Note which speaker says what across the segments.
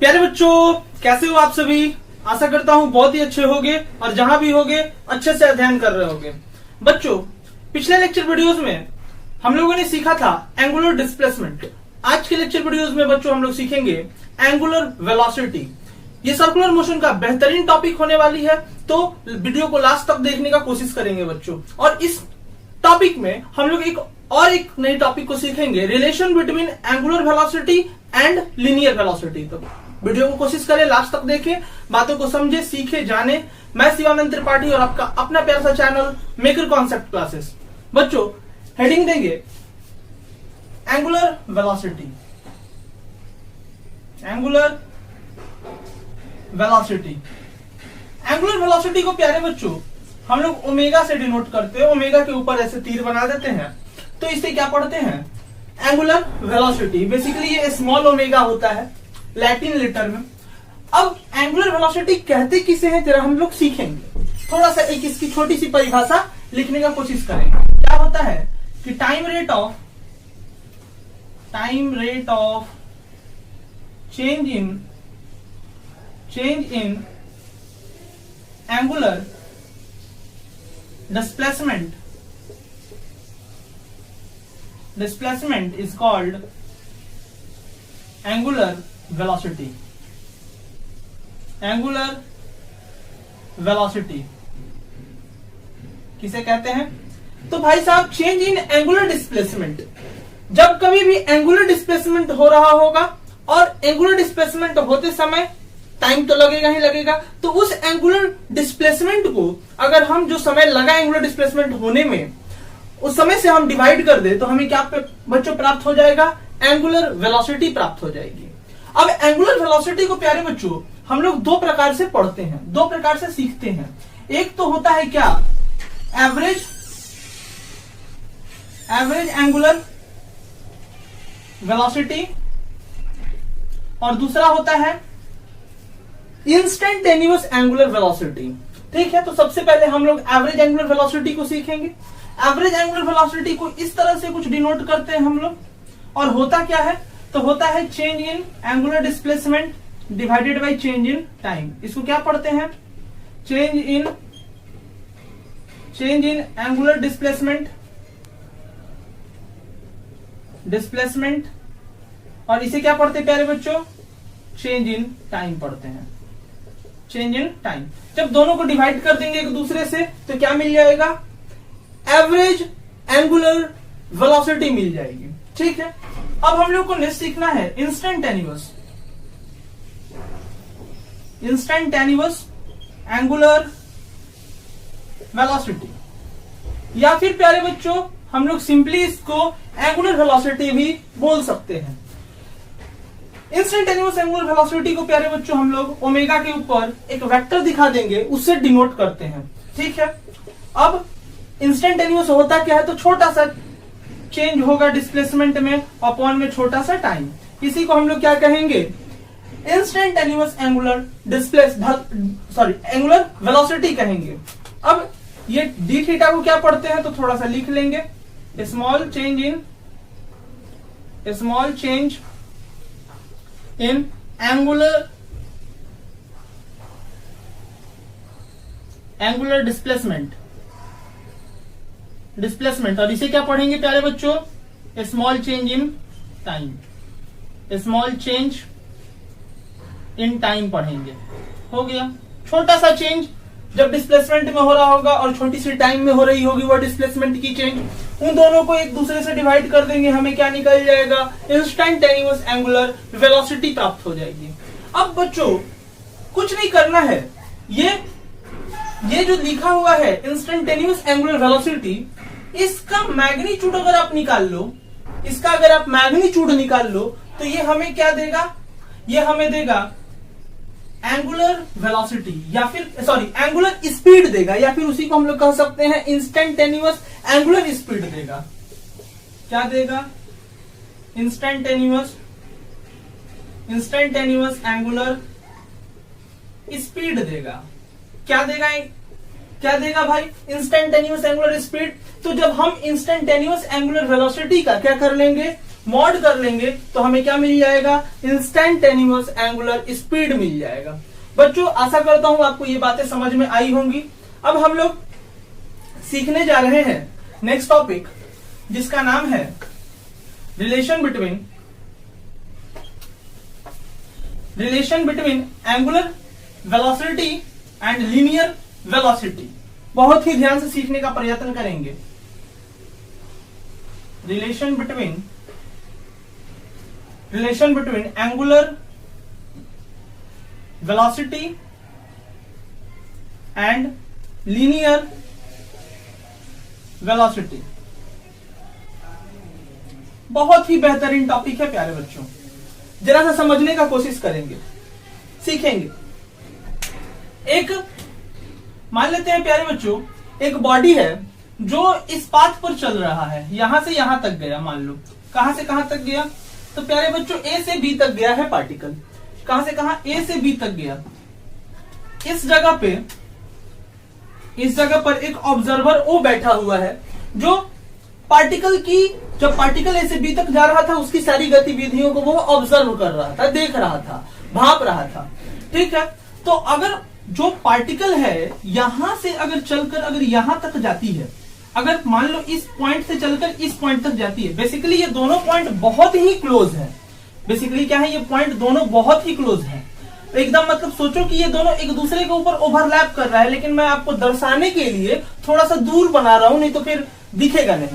Speaker 1: प्यारे बच्चों, कैसे हो आप सभी। आशा करता हूँ बहुत ही अच्छे होगे और जहां भी होगे अच्छे से अध्ययन कर रहे होगे। बच्चों, पिछले लेक्चर वीडियोस में हम लोगों ने सीखा था एंगुलर डिस्प्लेसमेंट। आज के लेक्चर वीडियोस में बच्चों हम लोग सीखेंगे एंगुलर वेलोसिटी। ये सर्कुलर मोशन का बेहतरीन टॉपिक होने वाली है, तो वीडियो को लास्ट तक देखने का कोशिश करेंगे बच्चों। और इस टॉपिक में हम लोग एक नई टॉपिक को सीखेंगे, relation between angular velocity and linear velocity. तो वीडियो को कोशिश करें, लास्ट तक देखें, बातों को समझे, सीखे, जाने। मैं शिवानंद त्रिपाठी और आपका अपना प्यारा सा चैनल मेकर कॉन्सेप्ट क्लासेस। बच्चों, हेडिंग देंगे angular velocity. Angular velocity, angular velocity को प्यारे बच्चों हम लोग ओमेगा से डिनोट करते हैं। ओमेगा के ऊपर ऐसे तीर बना देते हैं, तो इसे क्या पढ़ते हैं, एंगुलर वेलोसिटी। बेसिकली ये स्मॉल ओमेगा होता है लैटिन लेटर में। अब एंगुलर वेलोसिटी कहते किसे हैं जरा हम लोग सीखेंगे। थोड़ा सा एक इसकी छोटी सी परिभाषा लिखने का कोशिश करेंगे। क्या होता है कि time rate of change in angular displacement is called angular velocity. Angular velocity किसे कहते हैं? तो भाई साहब, चेंज इन एंगुलर डिस्प्लेसमेंट। जब कभी भी एंगुलर डिस्प्लेसमेंट हो रहा होगा और एंगुलर डिस्प्लेसमेंट होते समय टाइम तो लगेगा ही लगेगा, तो उस एंगुलर डिस्प्लेसमेंट को अगर हम जो समय लगा एंगुलर डिस्प्लेसमेंट होने में, उस समय से हम डिवाइड कर दे तो हमें क्या बच्चों प्राप्त हो जाएगा, एंगुलर वेलोसिटी प्राप्त हो जाएगी। अब एंगुलर वेलोसिटी को प्यारे बच्चों हम लोग दो प्रकार से पढ़ते हैं, दो प्रकार से सीखते हैं। एक तो होता है क्या, एवरेज एंगुलर वेलोसिटी, और दूसरा होता है इंस्टेंटेनियस एंगुलर वेलोसिटी। ठीक है, तो सबसे पहले हम लोग एवरेज एंगुलर वेलोसिटी को सीखेंगे। एवरेज एंगुलर वेलोसिटी को इस तरह से कुछ डिनोट करते हैं हम लोग, और होता क्या है, तो होता है change in angular displacement divided by change in time. इसको क्या पढ़ते हैं, चेंज इन एंगुलर डिस्प्लेसमेंट, और इसे क्या पढ़ते हैं प्यारे बच्चों, चेंज इन टाइम पढ़ते हैं। चेंज इन टाइम, जब दोनों को डिवाइड कर देंगे एक दूसरे से तो क्या मिल जाएगा, एवरेज एंगुलर वेलोसिटी मिल जाएगी। ठीक है, अब हम लोग को नेक्स्ट सीखना है इंस्टेंटेनियस एंगुलर वेलोसिटी, या फिर प्यारे बच्चों हम लोग सिंपली इसको एंगुलर वेलोसिटी भी बोल सकते हैं। इंस्टेंटेनियस एंगुलर वेलोसिटी को प्यारे बच्चों हम लोग ओमेगा के ऊपर एक वेक्टर दिखा देंगे, उससे डिनोट करते हैं। ठीक है, अब इंस्टेंटेनियस होता क्या है, तो छोटा सा चेंज होगा डिस्प्लेसमेंट में अपॉन में छोटा सा टाइम। इसी को हम लोग क्या कहेंगे, इंस्टेंटेनियस एंगुलर वेलोसिटी कहेंगे। अब ये डी थीटा को क्या पढ़ते हैं, तो थोड़ा सा लिख लेंगे, small change in angular displacement, और इसे क्या पढ़ेंगे प्यारे बच्चों, स्मॉल चेंज इन टाइम पढ़ेंगे। हो गया, छोटा सा चेंज जब डिस्प्लेसमेंट में हो रहा होगा और छोटी सी टाइम में हो रही होगी वो डिस्प्लेसमेंट की चेंज, उन दोनों को एक दूसरे से डिवाइड कर देंगे, हमें क्या निकल जाएगा, इंस्टेंटेनियस एंगुलर वेलोसिटी प्राप्त हो जाएगी। अब बच्चों कुछ नहीं करना है, ये जो लिखा हुआ है इंस्टेंटेनियस एंगुलर वेलोसिटी, इसका मैग्नीट्यूड अगर आप निकाल लो, तो ये हमें क्या देगा, ये हमें देगा एंगुलर वेलोसिटी, या फिर एंगुलर स्पीड देगा, या फिर उसी को हम लोग कह सकते हैं इंस्टेंटेनियस एंगुलर स्पीड देगा। क्या देगा, इंस्टेंटेनियस एंगुलर स्पीड देगा। क्या देगा भाई, इंस्टेंटेनियस एंगुलर स्पीड। तो जब हम इंस्टेंटेनियस एंगुलर वेलोसिटी का क्या कर लेंगे, मॉड कर लेंगे तो हमें क्या मिल जाएगा, इंस्टैंटेनियस एंगुलर स्पीड मिल जाएगा। बच्चों आशा करता हूं आपको ये बातें समझ में आई होंगी। अब हम लोग सीखने जा रहे हैं नेक्स्ट टॉपिक, जिसका नाम है relation between angular velocity and linear velocity. बहुत ही ध्यान से सीखने का प्रयत्न करेंगे। Relation between angular velocity and linear velocity बहुत ही बेहतरीन टॉपिक है प्यारे बच्चों। जरा सा समझने का कोशिश करेंगे, सीखेंगे। एक मान लेते हैं प्यारे बच्चों, एक बॉडी है जो इस पाथ पर चल रहा है, यहां से यहां तक गया। मान लो कहां से कहां तक गया, तो प्यारे बच्चों ए से बी तक गया है पार्टिकल। कहां से कहां, ए से बी तक गया। इस जगह पर एक ऑब्जर्वर ओ बैठा हुआ है, जो पार्टिकल की, जब पार्टिकल ए से बी तक जा रहा था उसकी सारी गतिविधियों को वो ऑब्जर्व कर रहा था, देख रहा था, भाप रहा था। ठीक है, तो अगर जो पार्टिकल है यहां से अगर चलकर अगर यहां तक जाती है, अगर मान लो इस पॉइंट से चलकर इस पॉइंट तक जाती है, बेसिकली ये दोनों पॉइंट बहुत ही क्लोज है। बेसिकली क्या है, ये पॉइंट दोनों बहुत ही क्लोज है एकदम। मतलब सोचो कि ये दोनों एक दूसरे के ऊपर ओवरलैप कर रहा है, लेकिन मैं आपको दर्शाने के लिए थोड़ा सा दूर बना रहा हूं, नहीं तो फिर दिखेगा नहीं।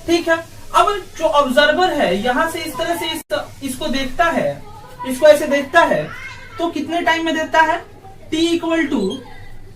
Speaker 1: ठीक है, अब जो ऑब्जर्वर है यहां से इस तरह से इसको देखता है, इसको ऐसे देखता है, तो कितने टाइम में देखता है, t इक्वल टू,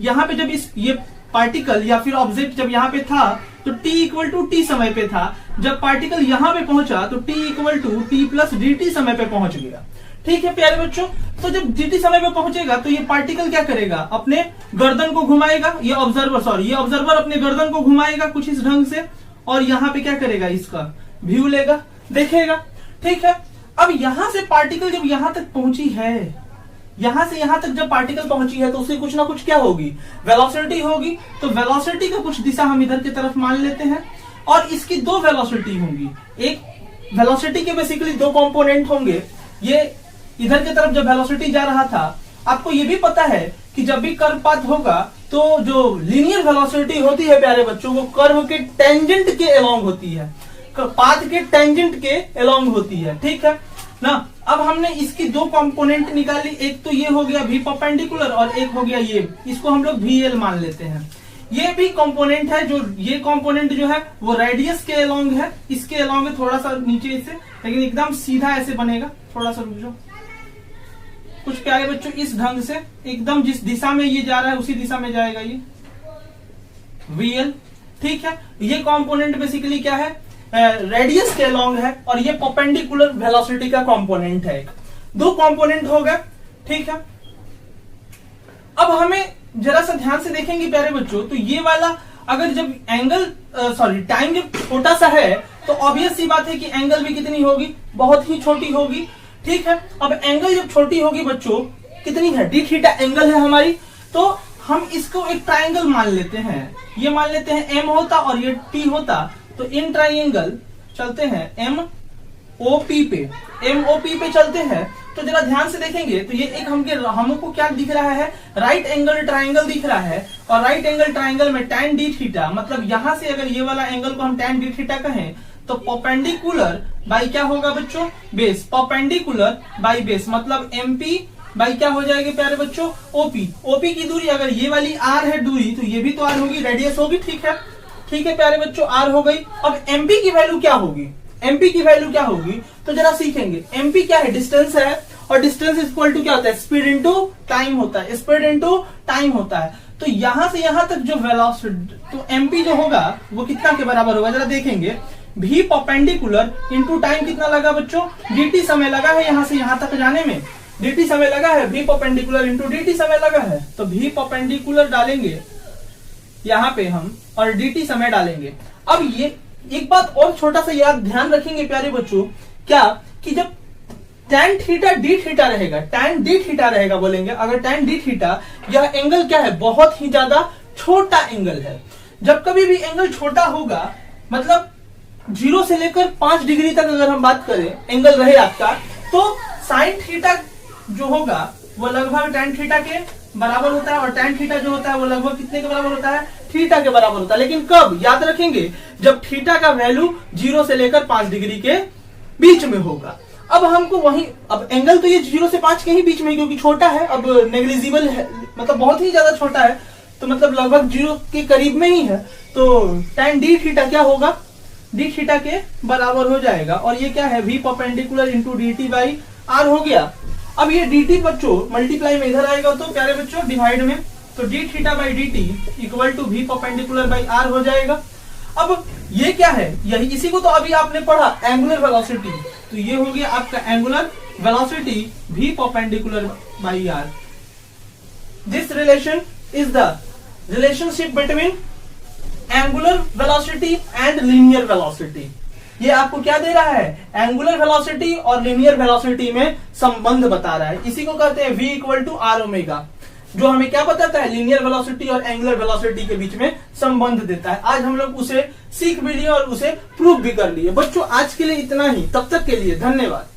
Speaker 1: यहां पे जब ये पार्टिकल या फिर ऑब्जेक्ट जब यहां पे था तो t इक्वल टू टी समय पे था। जब पार्टिकल यहां पे पहुंचा तो t equal to t plus dt समय पे पहुंच गया। ठीक है प्यारे बच्चों, तो जब dt समय पे पहुंचेगा तो ये पार्टिकल क्या करेगा, अपने गर्दन को घुमाएगा, ये ऑब्जर्वर अपने गर्दन को घुमाएगा कुछ इस ढंग से, और यहाँ पे क्या करेगा, इसका व्यू लेगा, देखेगा। ठीक है, अब यहां से पार्टिकल जब यहां तक पहुंची है, यहां से यहां तक जब पार्टिकल पहुंची है तो उसकी कुछ ना कुछ क्या होगी, वेलोसिटी होगी। तो वेलोसिटी का कुछ दिशा हम इधर की तरफ मान लेते हैं, और इसकी दो वेलोसिटी होंगी। एक वेलोसिटी के बेसिकली दो कंपोनेंट होंगे। ये इधर की तरफ जब वेलोसिटी जा रहा था, आपको ये भी पता है कि जब भी कर्व पाथ होगा तो जो लीनियर वेलोसिटी होती है प्यारे बच्चों, वो कर्व के टेंजेंट के अलोंग होती है, पाथ के टेंजेंट के अलोंग होती है। ठीक है ना, अब हमने इसकी दो कंपोनेंट निकाली, एक तो ये हो गया v परपेंडिकुलर और एक हो गया ये, इसको हम लोग VL मान लेते हैं। ये भी कंपोनेंट है, जो ये कंपोनेंट जो है वो रेडियस के अलोंग है, इसके अलोंग है, थोड़ा सा नीचे इससे, लेकिन एकदम सीधा ऐसे बनेगा। थोड़ा सा रुक जाओ, कुछ प्यारे बच्चों इस ढंग से एकदम जिस दिशा में ये जा रहा है उसी दिशा में जाएगा ये VL। ठीक है, ये कंपोनेंट बेसिकली क्या है, रेडियस के अलोंग है, और ये परपेंडिकुलर वेलोसिटी का कंपोनेंट है। एक दो कंपोनेंट हो गए। ठीक है, अब हमें जरा सा ध्यान से देखेंगे प्यारे बच्चों, तो ये वाला अगर जब टाइम जब छोटा सा है तो ऑब्वियस सी बात है कि एंगल भी कितनी होगी, बहुत ही छोटी होगी। ठीक है, अब एंगल जब छोटी होगी बच्चों, कितनी है, डी थीटा एंगल है हमारी, तो हम इसको एक ट्राइंगल मान लेते हैं। ये मान लेते हैं M होता और ये T होता, तो इन ट्राइंगल चलते हैं MOP पे चलते हैं। तो जरा ध्यान से देखेंगे तो ये एक हमको क्या दिख रहा है, राइट एंगल ट्राइंगल दिख रहा है, और राइट एंगल ट्राइंगल में tan d थीटा, मतलब यहां से अगर ये वाला एंगल को हम tan d थीटा कहें तो परपेंडिकुलर बाई क्या होगा बच्चों, बेस, परपेंडिकुलर बाई बेस, मतलब MP बाई क्या हो जाएगी प्यारे बच्चों, OP की दूरी, अगर ये वाली R है दूरी तो ये भी तो R होगी, रेडियस होगी। ठीक है प्यारे बच्चों, R हो गई। अब MP की वैल्यू क्या होगी, MP की वैल्यू क्या होगी, तो जरा सीखेंगे। MP क्या है, डिस्टेंस है, और डिस्टेंस इक्वल टू क्या होता है, स्पीड इनटू टाइम होता है, स्पीड इनटू टाइम होता है। तो यहां से यहां तक जो वेलोसिटी, तो MP जो होगा वो कितना के बराबर होगा, जरा देखेंगे। V परपेंडिकुलर इनटू टाइम कितना लगा बच्चों, dt समय लगा है, यहां से यहां तक जाने में dt समय लगा है, V परपेंडिकुलर इनटू dt समय लगा है, तो V परपेंडिकुलर डालेंगे यहां पे हम, और dt समय डालेंगे। अब ये एक बात और छोटा सा याद ध्यान रखेंगे प्यारे बच्चों, क्या कि जब tan थीटा d थीटा रहेगा, tan d थीटा रहेगा बोलेंगे, अगर tan d थीटा, यह एंगल क्या है, बहुत ही ज्यादा छोटा एंगल है। जब कभी भी एंगल छोटा होगा, मतलब 0 से लेकर 5 डिग्री तक अगर हम बात करें एंगल रहे आपका, तो साइन थीटा जो होगा वो लगभग tan थीटा के बराबर होता है, और tan थीटा जो होता है वो लगभग कितने के बराबर होता है, थीटा के बराबर होता है। लेकिन कब याद रखेंगे, जब थीटा का वैल्यू 0 से लेकर 5 डिग्री के बीच में होगा। अब हमको वही, अब एंगल तो ये 0 से 5 के ही बीच में, क्योंकि छोटा है, अब नेग्लिजिबल है, मतलब बहुत ही ज्यादा छोटा है, तो मतलब लगभग 0 के करीब में ही है। तो tan d थीटा क्या होगा, d थीटा के बराबर हो जाएगा, और ये क्या है, v perpendicular into dt by r हो गया। अब ये dt बच्चों मल्टीप्लाई में इधर आएगा, तो प्यारे बच्चों डिवाइड में, तो d theta by dt equal to v perpendicular by r हो जाएगा। अब ये क्या है, यही इसी को तो अभी आपने पढ़ा एंगुलर वेलोसिटी, तो ये हो गया आपका angular velocity v perpendicular by r। This relation is the relationship between angular velocity and linear velocity. ये आपको क्या दे रहा है, एंगुलर वेलोसिटी और लीनियर वेलोसिटी में संबंध बता रहा है। इसी को कहते हैं v equal to r omega, जो हमें क्या बताता है, लीनियर वेलोसिटी और एंगुलर वेलोसिटी के बीच में संबंध देता है। आज हम लोग उसे सीख भी लिए और उसे प्रूव भी कर लिए। बच्चों आज के लिए इतना ही, तब तक के लिए धन्यवाद।